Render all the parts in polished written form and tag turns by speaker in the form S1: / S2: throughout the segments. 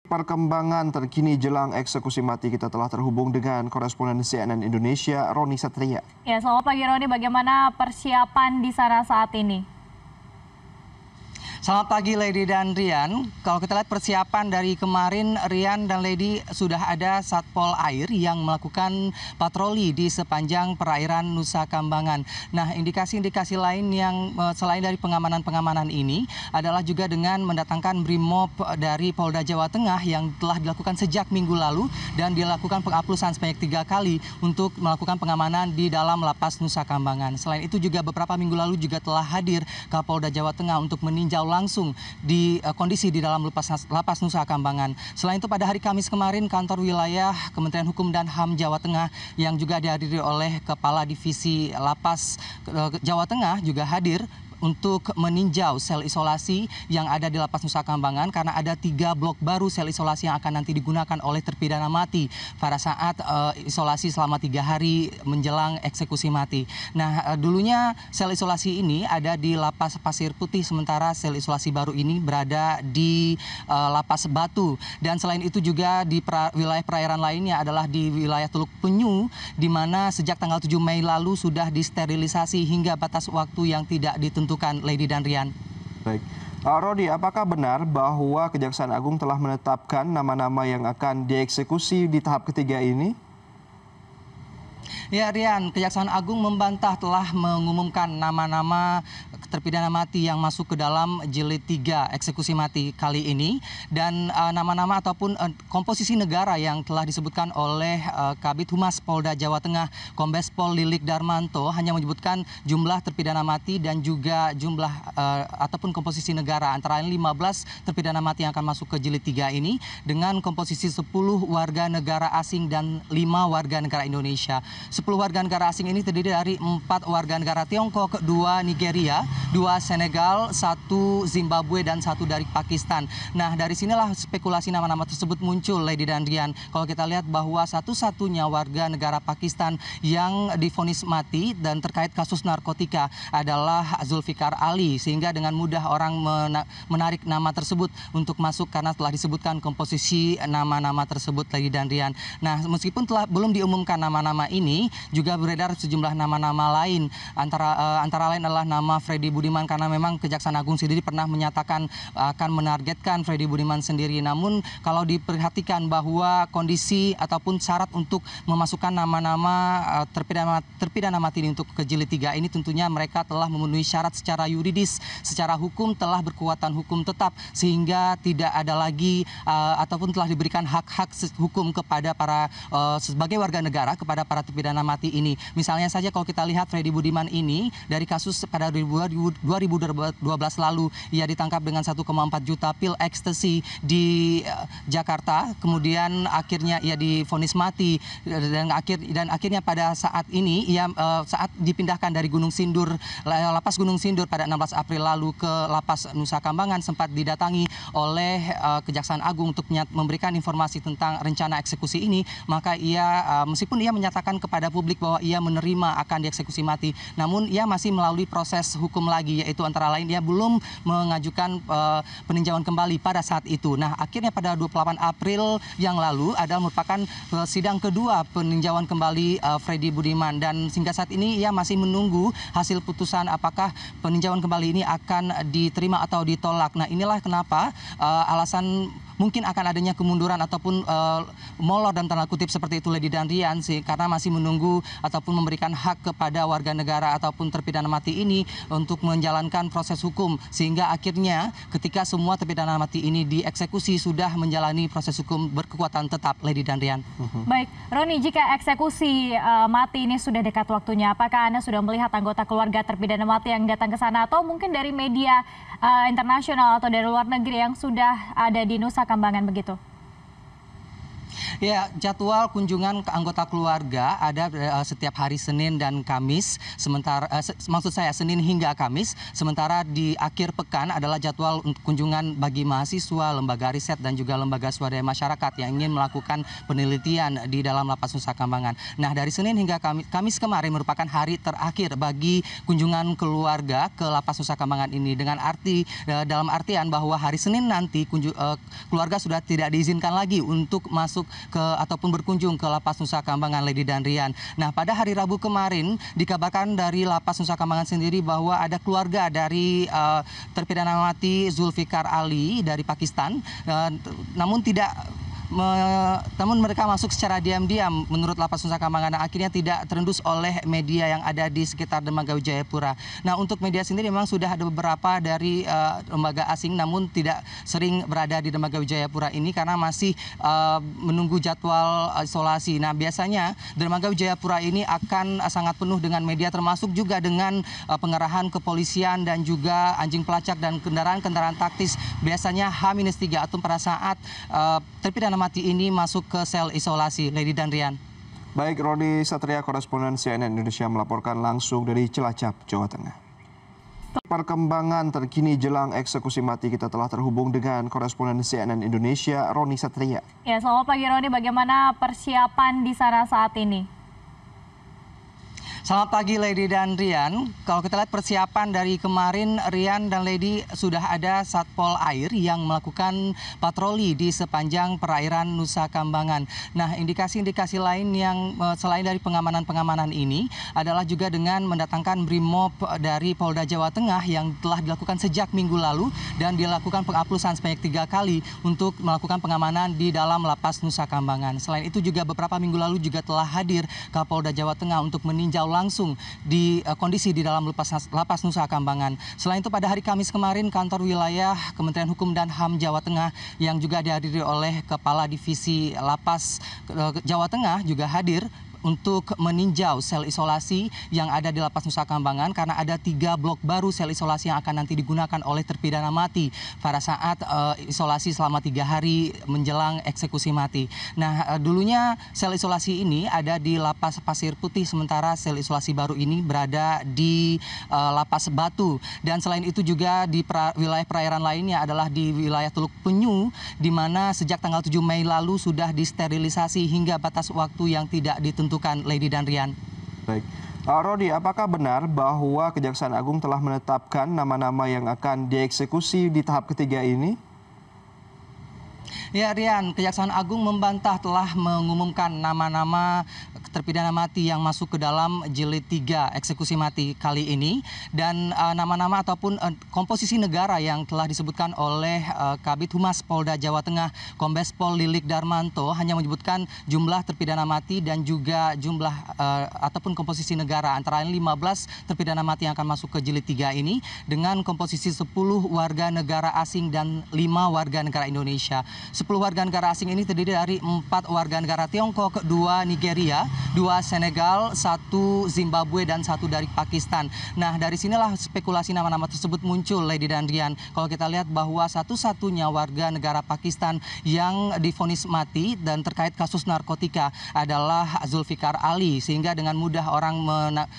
S1: Perkembangan terkini jelang eksekusi mati, kita telah terhubung dengan koresponden CNN Indonesia, Roni Satria.
S2: Ya, selamat pagi Roni, bagaimana persiapan di sana saat ini?
S3: Selamat pagi Lady dan Rian. Kalau kita lihat persiapan dari kemarin, Rian dan Lady, sudah ada Satpol Air yang melakukan patroli di sepanjang perairan Nusa Kambangan. Nah, indikasi-indikasi lain yang selain dari pengamanan-pengamanan ini adalah juga dengan mendatangkan Brimob dari Polda Jawa Tengah yang telah dilakukan sejak minggu lalu dan dilakukan pengaplusan sebanyak 3 kali untuk melakukan pengamanan di dalam lapas Nusa Kambangan. Selain itu juga beberapa minggu lalu juga telah hadir Kapolda Jawa Tengah untuk meninjau langsung di kondisi di dalam lapas Nusa Kambangan. Selain itu pada hari Kamis kemarin kantor wilayah Kementerian Hukum dan HAM Jawa Tengah yang juga dihadiri oleh Kepala Divisi Lapas Jawa Tengah juga hadir untuk meninjau sel isolasi yang ada di lapas Nusa Kambangan karena ada 3 blok baru sel isolasi yang akan nanti digunakan oleh terpidana mati pada saat isolasi selama 3 hari menjelang eksekusi mati. Nah, dulunya sel isolasi ini ada di lapas Pasir Putih, sementara sel isolasi baru ini berada di lapas Batu. Dan selain itu juga di wilayah perairan lainnya adalah di wilayah Teluk Penyu, di mana sejak tanggal 7 Mei lalu sudah disterilisasi hingga batas waktu yang tidak ditentukan. Lady dan Rian.
S1: Baik, Rodi, apakah benar bahwa Kejaksaan Agung telah menetapkan nama-nama yang akan dieksekusi di tahap ketiga ini?
S3: Ya Rian, Kejaksaan Agung membantah telah mengumumkan nama-nama terpidana mati yang masuk ke dalam jilid 3 eksekusi mati kali ini. Dan nama-nama ataupun komposisi negara yang telah disebutkan oleh Kabid Humas Polda Jawa Tengah, Kombes Pol Lilik Darmanto, hanya menyebutkan jumlah terpidana mati dan juga jumlah ataupun komposisi negara. Antara lain 15 terpidana mati yang akan masuk ke jilid 3 ini dengan komposisi 10 warga negara asing dan 5 warga negara Indonesia. 10 warga negara asing ini terdiri dari 4 warga negara Tiongkok, 2 Nigeria, 2 Senegal, 1 Zimbabwe, dan 1 dari Pakistan. Nah, dari sinilah spekulasi nama-nama tersebut muncul, Lady dan Rian. Kalau kita lihat bahwa satu-satunya warga negara Pakistan yang divonis mati dan terkait kasus narkotika adalah Zulfikar Ali, sehingga dengan mudah orang menarik nama tersebut untuk masuk karena telah disebutkan komposisi nama-nama tersebut, Lady dan Rian. Nah, meskipun belum diumumkan nama-nama ini, juga beredar sejumlah nama-nama lain. Antara lain adalah nama Freddy Budiman, karena memang Kejaksaan Agung sendiri pernah menyatakan akan menargetkan Freddy Budiman sendiri. Namun kalau diperhatikan bahwa kondisi ataupun syarat untuk memasukkan nama-nama terpidana mati ini untuk ke jilid 3 ini tentunya mereka telah memenuhi syarat secara yuridis, secara hukum telah berkekuatan hukum tetap, sehingga tidak ada lagi ataupun telah diberikan hak-hak hukum kepada para sebagai warga negara kepada para terpidana mati ini. Misalnya saja kalau kita lihat Freddy Budiman ini dari kasus pada 2012 lalu ia ditangkap dengan 1,4 juta pil ekstasi di Jakarta, kemudian akhirnya ia divonis mati dan akhirnya pada saat ini ia saat dipindahkan dari lapas Gunung Sindur pada 16 April lalu ke lapas Nusa Kambangan sempat didatangi oleh Kejaksaan Agung untuk memberikan informasi tentang rencana eksekusi ini, maka ia meskipun ia menyatakan kepada publik bahwa ia menerima akan dieksekusi mati, namun ia masih melalui proses hukum lagi, yaitu antara lain ia belum mengajukan peninjauan kembali pada saat itu. Nah, akhirnya pada 28 April yang lalu ada merupakan sidang kedua peninjauan kembali Freddy Budiman, dan hingga saat ini ia masih menunggu hasil putusan apakah peninjauan kembali ini akan diterima atau ditolak. Nah, inilah kenapa alasan mungkin akan adanya kemunduran ataupun molor dan tanda kutip seperti itu, Lady dan Rian, karena masih menunggu ataupun memberikan hak kepada warga negara ataupun terpidana mati ini untuk menjalankan proses hukum, sehingga akhirnya ketika semua terpidana mati ini dieksekusi sudah menjalani proses hukum berkekuatan tetap, Lady dan Rian.
S2: Baik, Roni, jika eksekusi mati ini sudah dekat waktunya, apakah Anda sudah melihat anggota keluarga terpidana mati yang datang ke sana atau mungkin dari media internasional atau dari luar negeri yang sudah ada di Nusa Kambangan begitu?
S3: Ya, jadwal kunjungan ke anggota keluarga ada setiap hari Senin dan Kamis, sementara maksud saya Senin hingga Kamis, sementara di akhir pekan adalah jadwal kunjungan bagi mahasiswa, lembaga riset dan juga lembaga swadaya masyarakat yang ingin melakukan penelitian di dalam Lapas Nusa Kambangan. Nah, dari Senin hingga Kamis kemarin merupakan hari terakhir bagi kunjungan keluarga ke Lapas Nusa Kambangan ini, dengan dalam artian bahwa hari Senin nanti keluarga sudah tidak diizinkan lagi untuk masuk ataupun berkunjung ke Lapas Nusa Kambangan, Lady dan Rian. Nah, pada hari Rabu kemarin dikabarkan dari Lapas Nusa Kambangan sendiri bahwa ada keluarga dari terpidana mati Zulfikar Ali dari Pakistan, namun mereka masuk secara diam-diam menurut Lapas Nusa Kambangan, akhirnya tidak terendus oleh media yang ada di sekitar Dermaga Wijayapura. Nah, untuk media sendiri memang sudah ada beberapa dari lembaga asing, namun tidak sering berada di Dermaga Wijayapura ini karena masih menunggu jadwal isolasi. Nah, biasanya Dermaga Wijayapura ini akan sangat penuh dengan media, termasuk juga dengan pengerahan kepolisian dan juga anjing pelacak dan kendaraan-kendaraan taktis, biasanya H-3 atau pada saat terpidana mati ini masuk ke sel isolasi, Lady dan Rian.
S1: Baik, Roni Satria, koresponden CNN Indonesia melaporkan langsung dari Cilacap, Jawa Tengah. Perkembangan terkini jelang eksekusi mati, kita telah terhubung dengan koresponden CNN Indonesia, Roni Satria.
S2: Ya, selamat pagi Roni, bagaimana persiapan di sana saat ini?
S3: Selamat pagi Lady dan Rian. Kalau kita lihat persiapan dari kemarin, Rian dan Lady, sudah ada Satpol Air yang melakukan patroli di sepanjang perairan Nusa Kambangan. Nah, indikasi-indikasi lain yang selain dari pengamanan-pengamanan ini adalah juga dengan mendatangkan Brimob dari Polda Jawa Tengah yang telah dilakukan sejak minggu lalu dan dilakukan pengaplusan sebanyak 3 kali untuk melakukan pengamanan di dalam Lapas Nusa Kambangan. Selain itu juga beberapa minggu lalu juga telah hadir Kapolda Jawa Tengah untuk meninjau langsung di kondisi di dalam Lapas Nusa Kambangan. Selain itu pada hari Kamis kemarin, kantor wilayah Kementerian Hukum dan HAM Jawa Tengah yang juga dihadiri oleh Kepala Divisi Lapas Jawa Tengah juga hadir untuk meninjau sel isolasi yang ada di Lapas Nusa Kambangan, karena ada 3 blok baru sel isolasi yang akan nanti digunakan oleh terpidana mati pada saat isolasi selama 3 hari menjelang eksekusi mati. Nah, dulunya sel isolasi ini ada di Lapas Pasir Putih, sementara sel isolasi baru ini berada di Lapas Batu. Dan selain itu juga di wilayah perairan lainnya adalah di wilayah Teluk Penyu, di mana sejak tanggal 7 Mei lalu sudah disterilisasi hingga batas waktu yang tidak ditentukan, Lady dan Rian.
S1: Baik, Rodi, apakah benar bahwa Kejaksaan Agung telah menetapkan nama-nama yang akan dieksekusi di tahap ketiga ini?
S3: Ya, Rian, Kejaksaan Agung membantah telah mengumumkan nama-nama terpidana mati yang masuk ke dalam jilid 3 eksekusi mati kali ini, dan nama-nama ataupun komposisi negara yang telah disebutkan oleh Kabid Humas Polda Jawa Tengah Kombes Pol Lilik Darmanto hanya menyebutkan jumlah terpidana mati dan juga jumlah ataupun komposisi negara, antara lain 15 terpidana mati yang akan masuk ke jilid 3 ini dengan komposisi 10 warga negara asing dan 5 warga negara Indonesia. 10 warga negara asing ini terdiri dari 4 warga negara Tiongkok, 2 Nigeria, 2 Senegal, 1 Zimbabwe, dan 1 dari Pakistan. Nah, dari sinilah spekulasi nama-nama tersebut muncul, Lady dan Rian. Kalau kita lihat bahwa satu-satunya warga negara Pakistan yang divonis mati dan terkait kasus narkotika adalah Zulfikar Ali, sehingga dengan mudah orang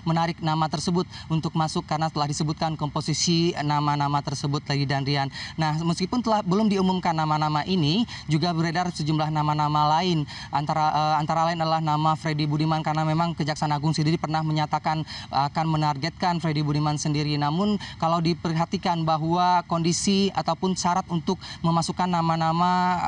S3: menarik nama tersebut untuk masuk karena telah disebutkan komposisi nama-nama tersebut, Lady dan Rian. Nah, meskipun belum diumumkan nama-nama ini, juga beredar sejumlah nama-nama lain. Antara lain adalah nama Freddy Budiman, karena memang Kejaksaan Agung sendiri pernah menyatakan akan menargetkan Freddy Budiman sendiri. Namun kalau diperhatikan bahwa kondisi ataupun syarat untuk memasukkan nama-nama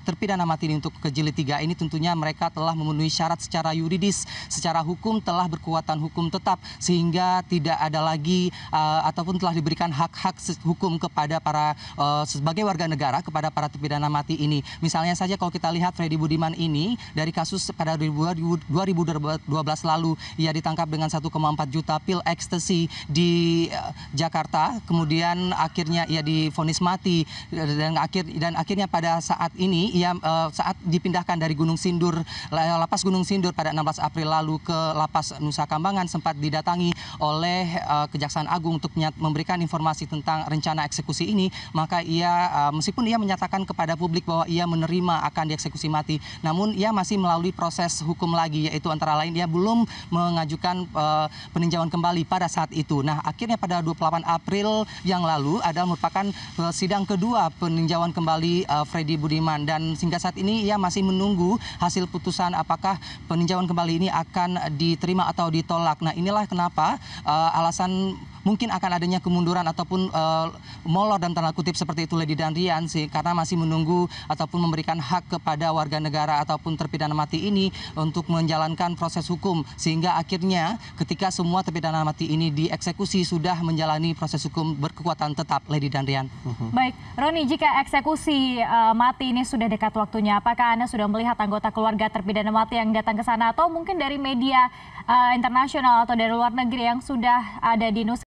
S3: terpidana mati ini untuk ke jilid 3 ini, tentunya mereka telah memenuhi syarat secara yuridis, secara hukum telah berkekuatan hukum tetap, sehingga tidak ada lagi ataupun telah diberikan hak-hak hukum kepada para sebagai warga negara kepada para terpidana mati ini. Misalnya saja kalau kita lihat Freddy Budiman ini dari kasus pada 2012 2012 lalu ia ditangkap dengan 1,4 juta pil ekstasi di Jakarta. Kemudian akhirnya ia divonis mati dan akhirnya pada saat ini ia saat dipindahkan dari lapas Gunung Sindur pada 16 April lalu ke lapas Nusa Kambangan sempat didatangi oleh Kejaksaan Agung untuk memberikan informasi tentang rencana eksekusi ini. Maka ia meskipun ia menyatakan kepada publik bahwa ia menerima akan dieksekusi mati, namun ia masih melalui proses hukum lagi, yaitu antara lain ia belum mengajukan peninjauan kembali pada saat itu. Nah, akhirnya pada 28 April yang lalu adalah merupakan sidang kedua peninjauan kembali Freddy Budiman, dan hingga saat ini ia masih menunggu hasil putusan apakah peninjauan kembali ini akan diterima atau ditolak. Nah, inilah kenapa alasan mungkin akan adanya kemunduran ataupun molor dan tanda kutip seperti itu Lady dan Rian sih, karena masih menunggu ataupun memberikan hak kepada warga negara ataupun terpidana mati ini untuk menjalankan proses hukum, sehingga akhirnya ketika semua terpidana mati ini dieksekusi sudah menjalani proses hukum berkekuatan tetap Lady dan Rian.
S2: Baik, Roni, jika eksekusi mati ini sudah dekat waktunya, apakah Anda sudah melihat anggota keluarga terpidana mati yang datang ke sana atau mungkin dari media internasional atau dari luar negeri yang sudah ada di Nusa